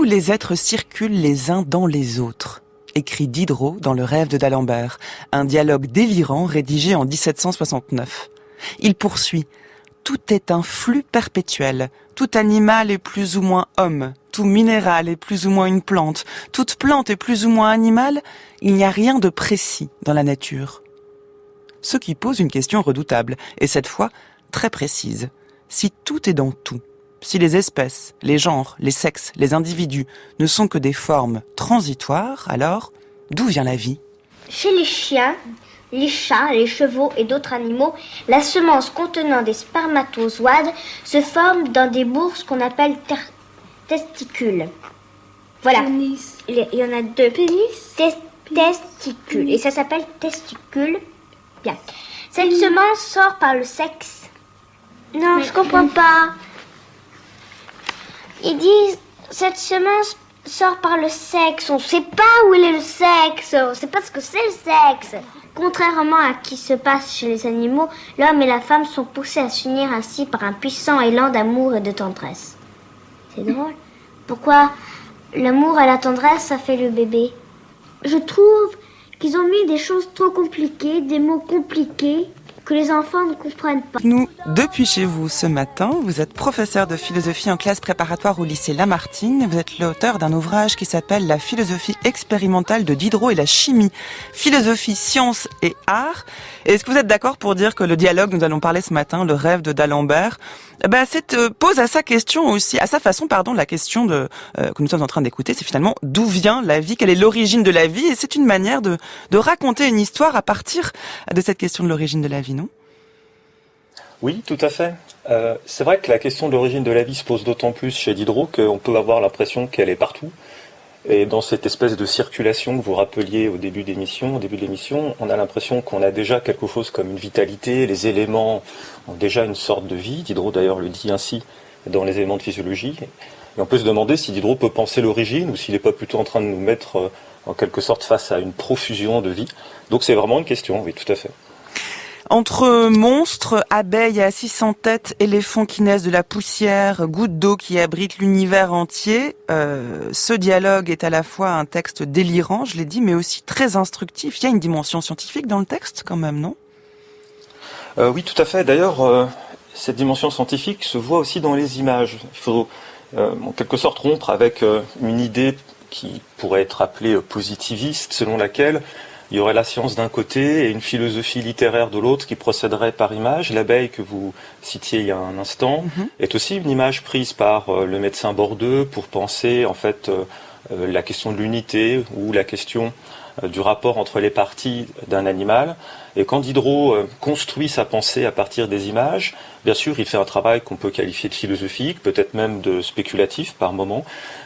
les êtres circulent les uns dans les autres », écrit Diderot dans Le Rêve de d'Alembert, un dialogue délirant rédigé en 1769. Il poursuit « Tout est un flux perpétuel, tout animal est plus ou moins homme, tout minéral est plus ou moins une plante, toute plante est plus ou moins animale, il n'y a rien de précis dans la nature. » Ce qui pose une question redoutable, et cette fois très précise. Si tout est dans tout, si les espèces, les genres, les sexes, les individus ne sont que des formes transitoires, alors d'où vient la vie ? Chez les chiens, les chats, les chevaux et d'autres animaux, la semence contenant des spermatozoïdes se forme dans des bourses qu'on appelle testicules. Voilà, il y en a deux. Testicules, et ça s'appelle testicule. Bien. Cette semence sort par le sexe. Non, je comprends pas. Ils disent cette semence sort par le sexe. On ne sait pas où est le sexe. On ne sait pas ce que c'est le sexe. Contrairement à ce qui se passe chez les animaux, l'homme et la femme sont poussés à s'unir ainsi par un puissant élan d'amour et de tendresse. C'est drôle. Pourquoi l'amour et la tendresse, ça fait le bébé ? Je trouve qu'ils ont mis des choses trop compliquées, des mots compliqués que les enfants ne comprennent pas. Nous, depuis chez vous ce matin, vous êtes professeur de philosophie en classe préparatoire au lycée Lamartine. Vous êtes l'auteur d'un ouvrage qui s'appelle La philosophie expérimentale de Diderot et la chimie. Philosophie, science et art. Est-ce que vous êtes d'accord pour dire que le dialogue, nous allons parler ce matin, Le Rêve de d'Alembert, pose à sa question aussi, à sa façon, la question que nous sommes en train d'écouter, c'est finalement d'où vient la vie, quelle est l'origine de la vie, et c'est une manière de raconter une histoire à partir de cette question de l'origine de la vie, non ? Oui, tout à fait. C'est vrai que la question de l'origine de la vie se pose d'autant plus chez Diderot qu'on peut avoir l'impression qu'elle est partout. Et dans cette espèce de circulation que vous rappeliez au début de l'émission, on a l'impression qu'on a déjà quelque chose comme une vitalité, les éléments ont déjà une sorte de vie. Diderot d'ailleurs le dit ainsi dans les éléments de physiologie. Et on peut se demander si Diderot peut penser l'origine ou s'il n'est pas plutôt en train de nous mettre en quelque sorte face à une profusion de vie. Donc c'est vraiment une question, oui, tout à fait. Entre monstres, abeilles à 600 têtes, éléphants qui naissent de la poussière, gouttes d'eau qui abritent l'univers entier, ce dialogue est à la fois un texte délirant, je l'ai dit, mais aussi très instructif. Il y a une dimension scientifique dans le texte quand même, non ? Oui, tout à fait. D'ailleurs, cette dimension scientifique se voit aussi dans les images. Il faut en quelque sorte rompre avec une idée qui pourrait être appelée positiviste, selon laquelle il y aurait la science d'un côté et une philosophie littéraire de l'autre qui procéderait par image. L'abeille que vous citiez il y a un instant est aussi une image prise par le médecin Bordeu pour penser en fait la question de l'unité ou la question du rapport entre les parties d'un animal. Et quand Diderot construit sa pensée à partir des images, bien sûr, il fait un travail qu'on peut qualifier de philosophique, peut-être même de spéculatif par moment,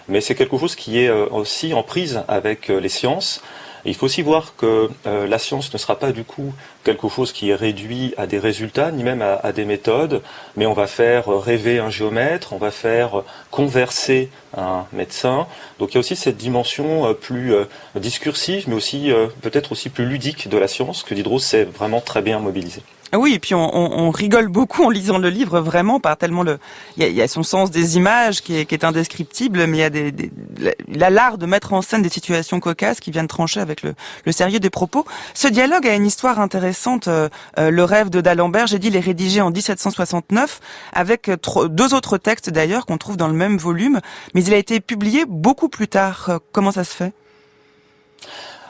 mais c'est quelque chose qui est aussi en prise avec les sciences. Et il faut aussi voir que la science ne sera pas du coup quelque chose qui est réduit à des résultats, ni même à des méthodes, mais on va faire rêver un géomètre, on va faire converser un médecin. Donc il y a aussi cette dimension plus discursive, mais aussi peut-être aussi plus ludique de la science, que Diderot sait vraiment très bien mobiliser. Oui, et puis on rigole beaucoup en lisant le livre, vraiment, par tellement il y a son sens des images qui est indescriptible, mais il a l'art de mettre en scène des situations cocasses qui viennent trancher avec le sérieux des propos. Ce dialogue a une histoire intéressante. Le Rêve de d'Alembert, j'ai dit, il est rédigé en 1769, avec deux autres textes d'ailleurs qu'on trouve dans le même volume, mais il a été publié beaucoup plus tard. Comment ça se fait ?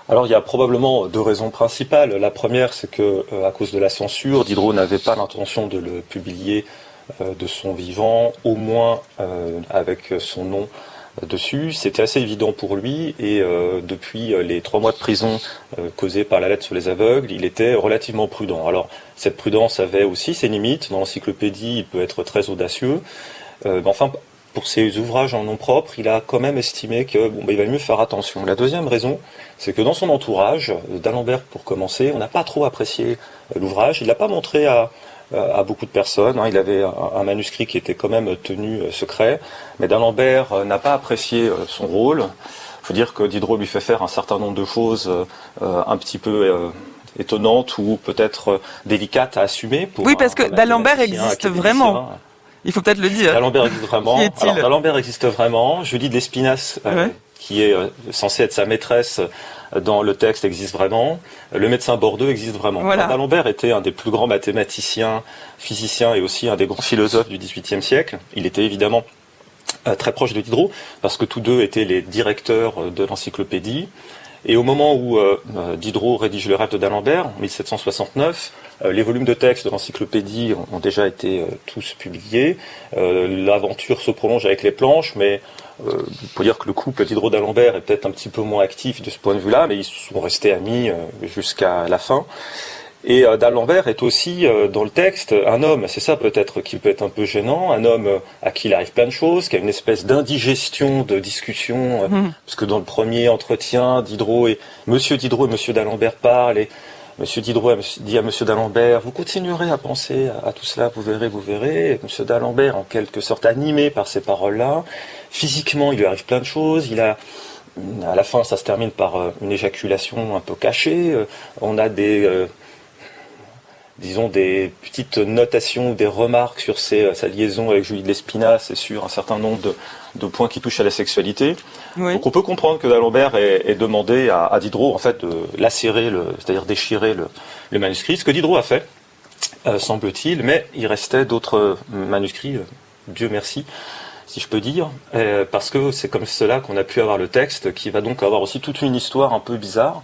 Alors il y a probablement deux raisons principales. La première, c'est que à cause de la censure, Diderot n'avait pas l'intention de le publier de son vivant, au moins avec son nom dessus. C'était assez évident pour lui et depuis les 3 mois de prison causés par la lettre sur les aveugles, il était relativement prudent. Alors cette prudence avait aussi ses limites. Dans l'encyclopédie, il peut être très audacieux. Enfin, pour ses ouvrages en nom propre, il a quand même estimé que il valait mieux faire attention. La deuxième raison, c'est que dans son entourage, d'Alembert pour commencer, on n'a pas trop apprécié l'ouvrage. Il l'a pas montré à beaucoup de personnes. Il avait un manuscrit qui était quand même tenu secret, mais d'Alembert n'a pas apprécié son rôle. Il faut dire que Diderot lui fait faire un certain nombre de choses un petit peu étonnantes ou peut-être délicates à assumer. Oui, parce que d'Alembert existe vraiment. Il faut peut-être le dire. D'Alembert existe vraiment. Qui est-il ? Alors, D'Alembert existe vraiment. Julie de Lespinasse, qui est censée être sa maîtresse dans le texte, existe vraiment. Le médecin Bordeaux existe vraiment. Voilà. D'Alembert était un des plus grands mathématiciens, physiciens et aussi un des grands philosophes du XVIIIe siècle. Il était évidemment très proche de Diderot, parce que tous deux étaient les directeurs de l'encyclopédie. Et au moment où Diderot rédige le Rêve d'Alembert, en 1769, les volumes de texte de l'encyclopédie ont déjà été tous publiés. L'aventure se prolonge avec les planches, mais il faut dire que le couple Diderot-d'Alembert est peut-être un petit peu moins actif de ce point de vue-là, mais ils sont restés amis jusqu'à la fin. Et d'Alembert est aussi, dans le texte, un homme, c'est ça peut-être qui peut être un peu gênant, un homme à qui il arrive plein de choses, qui a une espèce d'indigestion de discussion, parce que dans le premier entretien, Monsieur Diderot et Monsieur d'Alembert parlent, et Monsieur Diderot dit à Monsieur d'Alembert, vous continuerez à penser à tout cela, vous verrez, et Monsieur d'Alembert, en quelque sorte animé par ces paroles-là, physiquement il lui arrive plein de choses, à la fin ça se termine par une éjaculation un peu cachée, on a des petites notations ou des remarques sur sa liaison avec Julie de Lespinasse et sur un certain nombre de points qui touchent à la sexualité. Oui. Donc on peut comprendre que d'Alembert ait demandé à Diderot en fait de lacérer, c'est-à-dire déchirer le manuscrit, ce que Diderot a fait, semble-t-il, mais il restait d'autres manuscrits, Dieu merci, si je peux dire, parce que c'est comme cela qu'on a pu avoir le texte, qui va donc avoir aussi toute une histoire un peu bizarre,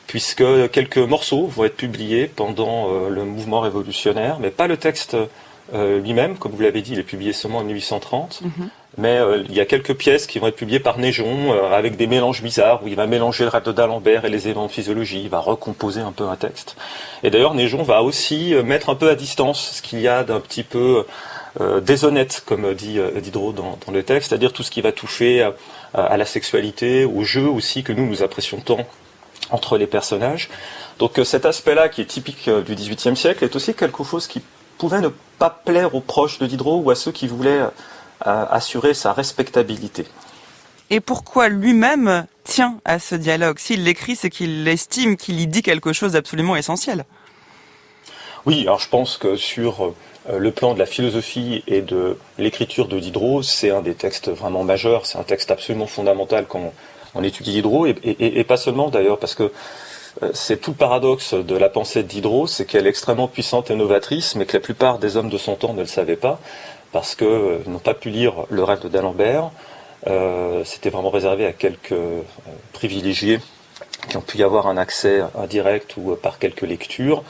puisque quelques morceaux vont être publiés pendant le mouvement révolutionnaire, mais pas le texte lui-même, comme vous l'avez dit, il est publié seulement en 1830, mais il y a quelques pièces qui vont être publiées par Néjon, avec des mélanges bizarres, où il va mélanger le Rêve d'Alembert et les éléments de physiologie, il va recomposer un peu un texte. Et d'ailleurs, Néjon va aussi mettre un peu à distance ce qu'il y a d'un petit peu déshonnête, comme dit Diderot dans le texte, c'est-à-dire tout ce qui va toucher à la sexualité, au jeu aussi, que nous apprécions tant entre les personnages. Donc cet aspect-là, qui est typique du XVIIIe siècle, est aussi quelque chose qui pouvait ne pas plaire aux proches de Diderot ou à ceux qui voulaient assurer sa respectabilité. Et pourquoi lui-même tient à ce dialogue ? S'il l'écrit, c'est qu'il estime qu'il y dit quelque chose d'absolument essentiel. Oui, alors je pense que sur le plan de la philosophie et de l'écriture de Diderot, c'est un des textes vraiment majeurs, c'est un texte absolument fondamental quand on étudie Diderot, et pas seulement d'ailleurs, parce que c'est tout le paradoxe de la pensée de Diderot, c'est qu'elle est extrêmement puissante et novatrice, mais que la plupart des hommes de son temps ne le savaient pas, parce qu'ils n'ont pas pu lire le Rêve d'Alembert. C'était vraiment réservé à quelques privilégiés qui ont pu y avoir un accès indirect ou par quelques lectures.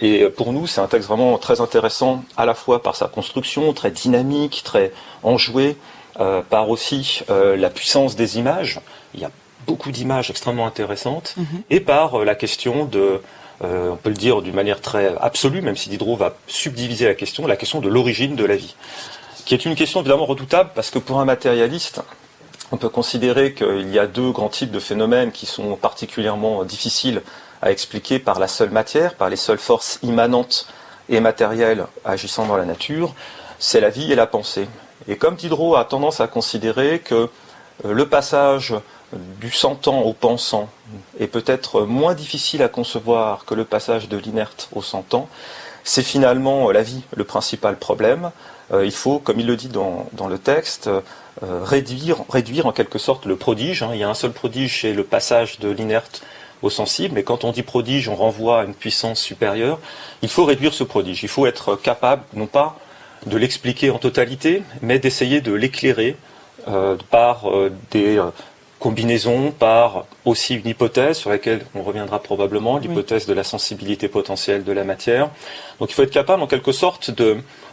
Et pour nous, c'est un texte vraiment très intéressant, à la fois par sa construction, très dynamique, très enjouée, par aussi la puissance des images. Il y a beaucoup d'images extrêmement intéressantes, et par la question on peut le dire d'une manière très absolue, même si Diderot va subdiviser la question de l'origine de la vie, qui est une question évidemment redoutable, parce que pour un matérialiste, on peut considérer qu'il y a deux grands types de phénomènes qui sont particulièrement difficiles à expliquer par la seule matière, par les seules forces immanentes et matérielles agissant dans la nature, c'est la vie et la pensée. Et comme Diderot a tendance à considérer que le passage du sentant au pensant est peut-être moins difficile à concevoir que le passage de l'inerte au sentant, c'est finalement la vie le principal problème. Il faut, comme il le dit dans le texte, réduire en quelque sorte le prodige. Il y a un seul prodige, c'est le passage de l'inerte au sensible, mais quand on dit prodige, on renvoie à une puissance supérieure. Il faut réduire ce prodige, il faut être capable, non pas de l'expliquer en totalité, mais d'essayer de l'éclairer par des combinaisons, par aussi une hypothèse sur laquelle on reviendra probablement, l'hypothèse de la sensibilité potentielle de la matière. Donc il faut être capable en quelque sorte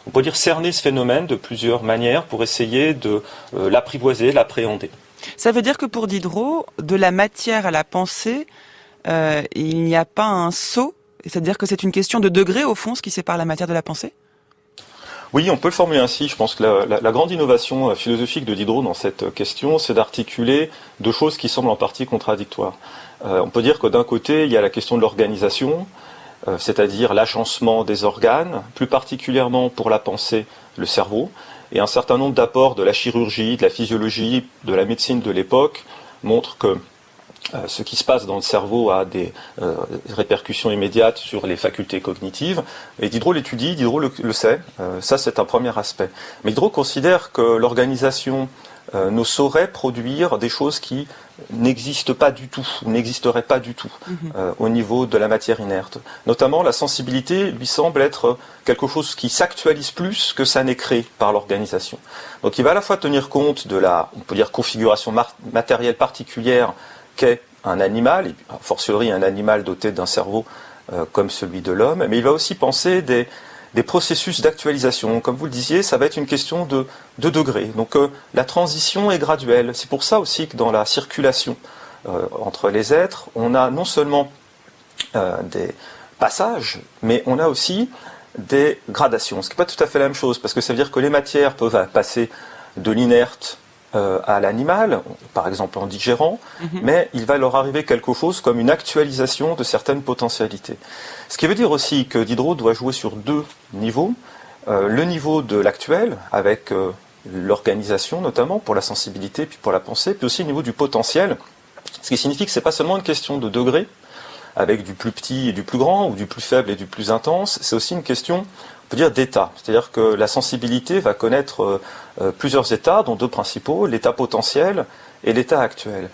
on peut dire cerner ce phénomène de plusieurs manières pour essayer de l'apprivoiser, l'appréhender. Ça veut dire que pour Diderot, de la matière à la pensée, il n'y a pas un saut, c'est-à-dire que c'est une question de degré au fond, ce qui sépare la matière de la pensée ? Oui, on peut le formuler ainsi. Je pense que la grande innovation philosophique de Diderot dans cette question, c'est d'articuler deux choses qui semblent en partie contradictoires. On peut dire que d'un côté, il y a la question de l'organisation, c'est-à-dire l'agencement des organes, plus particulièrement pour la pensée, le cerveau, et un certain nombre d'apports de la chirurgie, de la physiologie, de la médecine de l'époque montrent que ce qui se passe dans le cerveau a des répercussions immédiates sur les facultés cognitives. Et Diderot l'étudie, Diderot le sait. Ça, c'est un premier aspect. Mais Diderot considère que l'organisation ne saurait produire des choses qui n'existent pas du tout, ou n'existeraient pas du tout au niveau de la matière inerte. Notamment, la sensibilité lui semble être quelque chose qui s'actualise plus que ça n'est créé par l'organisation. Donc il va à la fois tenir compte de la, on peut dire, configuration matérielle particulière qu'est un animal, et a fortiori un animal doté d'un cerveau comme celui de l'homme, mais il va aussi penser des processus d'actualisation. Comme vous le disiez, ça va être une question de degrés. Donc la transition est graduelle. C'est pour ça aussi que dans la circulation entre les êtres, on a non seulement des passages, mais on a aussi des gradations. Ce qui n'est pas tout à fait la même chose, parce que ça veut dire que les matières peuvent passer de l'inerte à l'animal, par exemple en digérant, mais il va leur arriver quelque chose comme une actualisation de certaines potentialités. Ce qui veut dire aussi que Diderot doit jouer sur deux niveaux. Le niveau de l'actuel, avec l'organisation notamment, pour la sensibilité, puis pour la pensée, puis aussi le niveau du potentiel, ce qui signifie que ce n'est pas seulement une question de degré, avec du plus petit et du plus grand, ou du plus faible et du plus intense, c'est aussi une question, on peut dire, d'état. C'est-à-dire que la sensibilité va connaître plusieurs états, dont deux principaux, l'état potentiel et l'état actuel.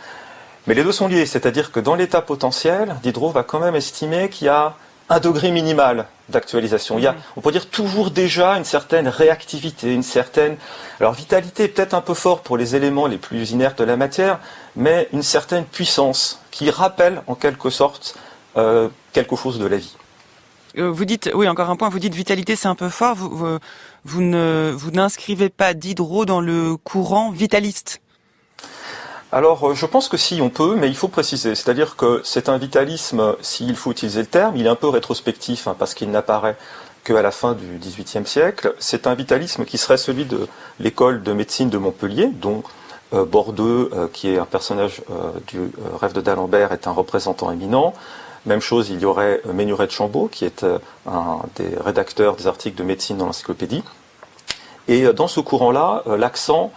Mais les deux sont liés, c'est-à-dire que dans l'état potentiel, Diderot va quand même estimer qu'il y a un degré minimal d'actualisation. Il y a, on pourrait dire, toujours déjà une certaine réactivité, une certaine... Alors, vitalité est peut-être un peu fort pour les éléments les plus inertes de la matière, mais une certaine puissance qui rappelle, en quelque sorte, quelque chose de la vie. Vous dites, oui, encore un point, vous dites vitalité, c'est un peu fort. Vous n'inscrivez pas Diderot dans le courant vitaliste. Alors, je pense que si, on peut, mais il faut préciser. C'est-à-dire que c'est un vitalisme, s'il faut utiliser le terme, il est un peu rétrospectif, parce qu'il n'apparaît qu'à la fin du XVIIIe siècle. C'est un vitalisme qui serait celui de l'école de médecine de Montpellier, dont Bordeu, qui est un personnage du Rêve de d'Alembert, est un représentant éminent. Même chose, il y aurait Ménuret de Chambaud, qui est un des rédacteurs des articles de médecine dans l'encyclopédie. Et dans ce courant-là, l'accent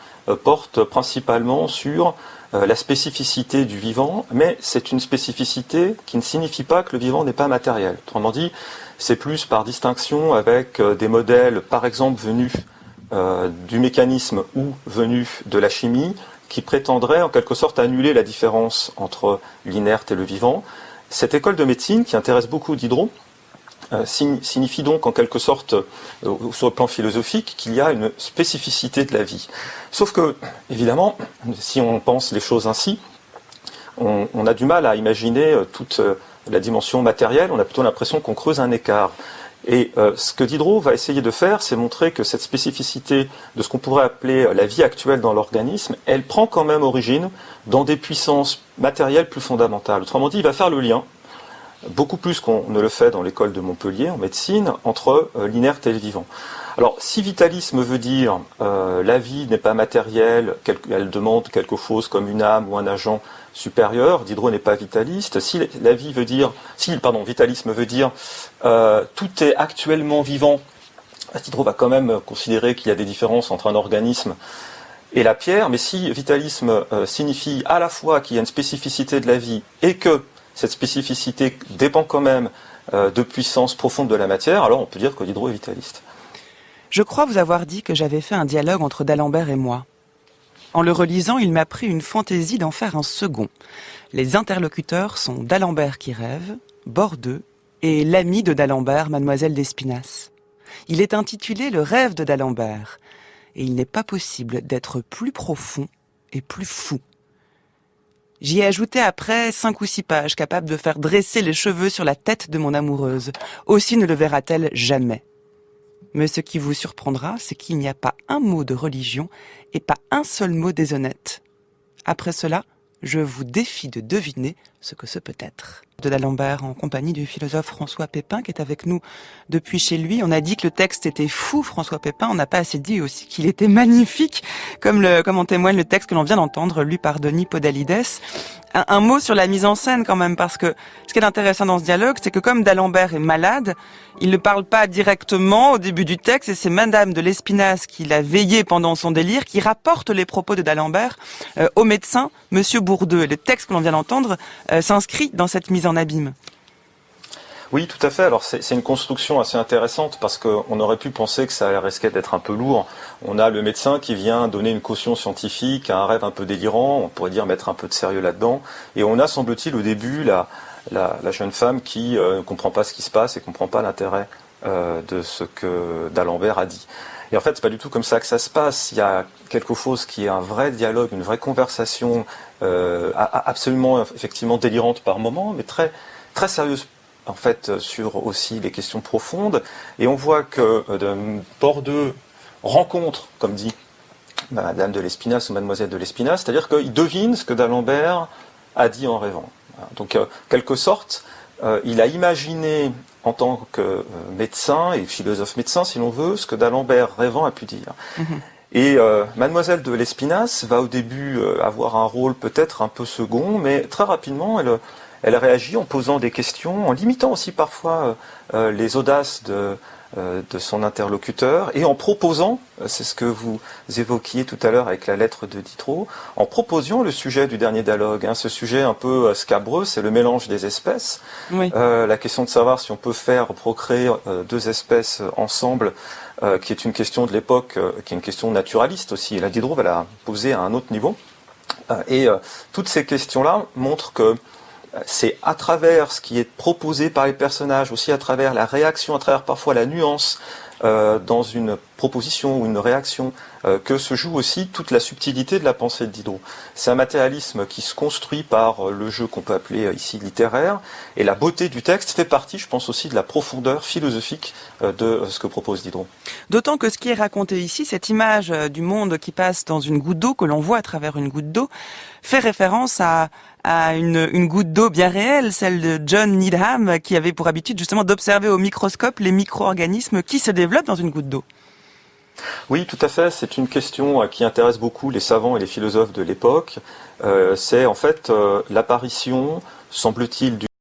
porte principalement sur la spécificité du vivant, mais c'est une spécificité qui ne signifie pas que le vivant n'est pas matériel. Autrement dit, c'est plus par distinction avec des modèles, par exemple, venus du mécanisme ou venus de la chimie, qui prétendraient en quelque sorte annuler la différence entre l'inerte et le vivant. Cette école de médecine, qui intéresse beaucoup Diderot, signifie donc en quelque sorte, sur le plan philosophique, qu'il y a une spécificité de la vie. Sauf que, évidemment, si on pense les choses ainsi, on a du mal à imaginer toute la dimension matérielle, on a plutôt l'impression qu'on creuse un écart. Et ce que Diderot va essayer de faire, c'est montrer que cette spécificité de ce qu'on pourrait appeler la vie actuelle dans l'organisme, elle prend quand même origine dans des puissances matérielles plus fondamentales. Autrement dit, il va faire le lien, beaucoup plus qu'on ne le fait dans l'école de Montpellier en médecine, entre l'inerte et le vivant. Alors, si vitalisme veut dire la vie n'est pas matérielle, elle demande quelque chose comme une âme ou un agent supérieur, Diderot n'est pas vitaliste. Si vitalisme veut dire tout est actuellement vivant, Diderot va quand même considérer qu'il y a des différences entre un organisme et la pierre. Mais si vitalisme signifie à la fois qu'il y a une spécificité de la vie et que cette spécificité dépend quand même de puissance profonde de la matière, alors on peut dire que Diderot est vitaliste. Je crois vous avoir dit que j'avais fait un dialogue entre d'Alembert et moi. En le relisant, il m'a pris une fantaisie d'en faire un second. Les interlocuteurs sont d'Alembert qui rêve, Bordeu, et l'ami de d'Alembert, Mademoiselle d'Espinasse. Il est intitulé Le rêve de d'Alembert, et il n'est pas possible d'être plus profond et plus fou. J'y ai ajouté après 5 ou 6 pages capables de faire dresser les cheveux sur la tête de mon amoureuse. Aussi ne le verra-t-elle jamais. Mais ce qui vous surprendra, c'est qu'il n'y a pas un mot de religion et pas un seul mot déshonnête. Après cela, je vous défie de deviner ce que ce peut être. De d'Alembert en compagnie du philosophe François Pépin qui est avec nous depuis chez lui. On a dit que le texte était fou, François Pépin. On n'a pas assez dit aussi qu'il était magnifique, comme en témoigne le texte que l'on vient d'entendre, lu par Denis Podalides. Un mot sur la mise en scène quand même, parce que ce qui est intéressant dans ce dialogue, c'est que comme d'Alembert est malade, il ne parle pas directement au début du texte, et c'est Madame de Lespinasse qui l'a veillé pendant son délire, qui rapporte les propos de d'Alembert au médecin, Monsieur Bourdeux. Et le texte que l'on vient d'entendre s'inscrit dans cette mise en abîme. Oui, tout à fait. Alors c'est une construction assez intéressante parce qu'on aurait pu penser que ça risquait d'être un peu lourd. On a le médecin qui vient donner une caution scientifique à un rêve un peu délirant, on pourrait dire mettre un peu de sérieux là-dedans. Et on a, semble-t-il, au début, la jeune femme qui ne comprend pas ce qui se passe et ne comprend pas l'intérêt de ce que d'Alembert a dit. Et en fait, c'est pas du tout comme ça que ça se passe. Il y a quelque chose qui est un vrai dialogue, une vraie conversation, absolument, effectivement, délirante par moment, mais très, très sérieuse, en fait, sur aussi les questions profondes. Et on voit que Bourdeux rencontre, comme dit Madame de Lespinasse ou Mademoiselle de Lespinasse, c'est-à-dire qu'il devine ce que d'Alembert a dit en rêvant. Donc, quelque sorte, il a imaginé en tant que médecin et philosophe médecin, si l'on veut, ce que d'Alembert rêvant a pu dire. Et Mademoiselle de Lespinasse va au début avoir un rôle peut-être un peu second, mais très rapidement, elle réagit en posant des questions, en limitant aussi parfois les audaces de son interlocuteur, et en proposant, c'est ce que vous évoquiez tout à l'heure avec la lettre de Diderot, en proposant le sujet du dernier dialogue, ce sujet un peu scabreux, c'est le mélange des espèces. Oui. La question de savoir si on peut faire procréer deux espèces ensemble, qui est une question de l'époque, qui est une question naturaliste aussi, et la Diderot va la poser à un autre niveau. Et toutes ces questions-là montrent que c'est à travers ce qui est proposé par les personnages, aussi à travers la réaction, à travers parfois la nuance dans une proposition ou une réaction, que se joue aussi toute la subtilité de la pensée de Diderot. C'est un matérialisme qui se construit par le jeu qu'on peut appeler ici littéraire, et la beauté du texte fait partie, je pense aussi, de la profondeur philosophique de ce que propose Diderot. D'autant que ce qui est raconté ici, cette image du monde qui passe dans une goutte d'eau, que l'on voit à travers une goutte d'eau, fait référence à une goutte d'eau bien réelle, celle de John Needham, qui avait pour habitude justement d'observer au microscope les micro-organismes qui se développent dans une goutte d'eau. Oui, tout à fait. C'est une question qui intéresse beaucoup les savants et les philosophes de l'époque. C'est en fait l'apparition, semble-t-il,